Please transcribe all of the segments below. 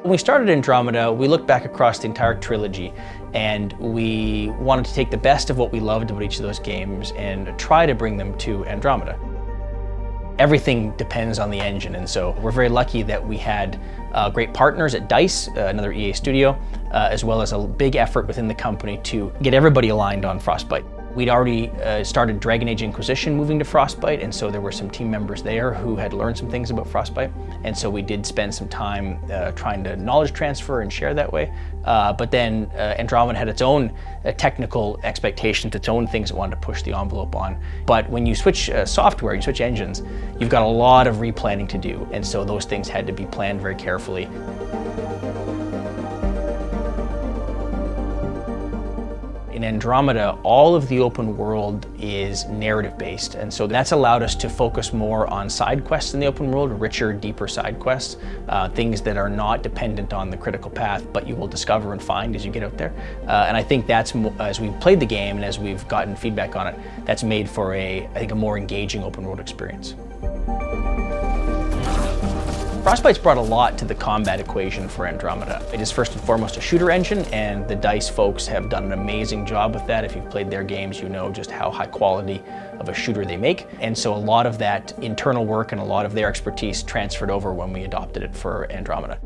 When we started Andromeda, we looked back across the entire trilogy and we wanted to take the best of what we loved about each of those games and try to bring them to Andromeda. Everything depends on the engine, and so we're very lucky that we had great partners at DICE, another EA studio, as well as a big effort within the company to get everybody aligned on Frostbite. We'd already started Dragon Age Inquisition moving to Frostbite, and so there were some team members there who had learned some things about Frostbite, and so we did spend some time trying to knowledge transfer and share that way. But then Andromeda had its own technical expectations, its own things it wanted to push the envelope on. But when you switch software, you switch engines, you've got a lot of replanning to do, and so those things had to be planned very carefully. In Andromeda, all of the open world is narrative-based, and so that's allowed us to focus more on side quests in the open world, richer, deeper side quests, things that are not dependent on the critical path, but you will discover and find as you get out there. And I think that's, as we've played the game and as we've gotten feedback on it, that's made for I think a more engaging open world experience. Frostbite's brought a lot to the combat equation for Andromeda. It is first and foremost a shooter engine, and the DICE folks have done an amazing job with that. If you've played their games, you know just how high quality of a shooter they make. And so a lot of that internal work and a lot of their expertise transferred over when we adopted it for Andromeda.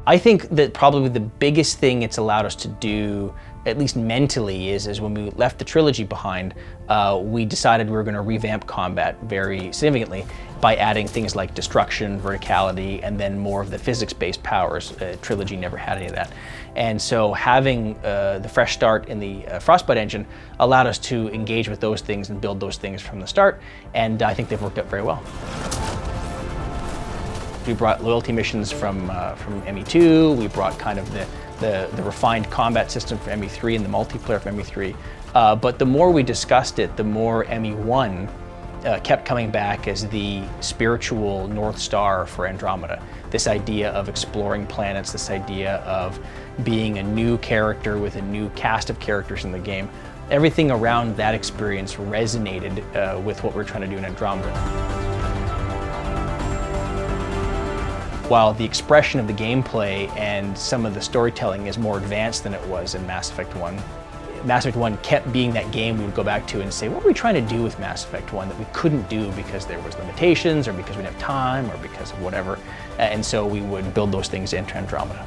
I think that probably the biggest thing it's allowed us to do, at least mentally, is when we left the trilogy behind, we decided we were going to revamp combat very significantly by adding things like destruction, verticality, and then more of the physics-based powers. Trilogy never had any of that. And so having the fresh start in the Frostbite engine allowed us to engage with those things and build those things from the start, and I think they've worked out very well. We brought loyalty missions from ME2, we brought kind of the refined combat system for ME3 and the multiplayer for ME3. But the more we discussed it, the more ME1 kept coming back as the spiritual North Star for Andromeda. This idea of exploring planets, this idea of being a new character with a new cast of characters in the game. Everything around that experience resonated with what we're trying to do in Andromeda. While the expression of the gameplay and some of the storytelling is more advanced than it was in Mass Effect 1, Mass Effect 1 kept being that game we would go back to and say, what were we trying to do with Mass Effect 1 that we couldn't do because there was limitations or because we didn't have time or because of whatever. And so we would build those things into Andromeda.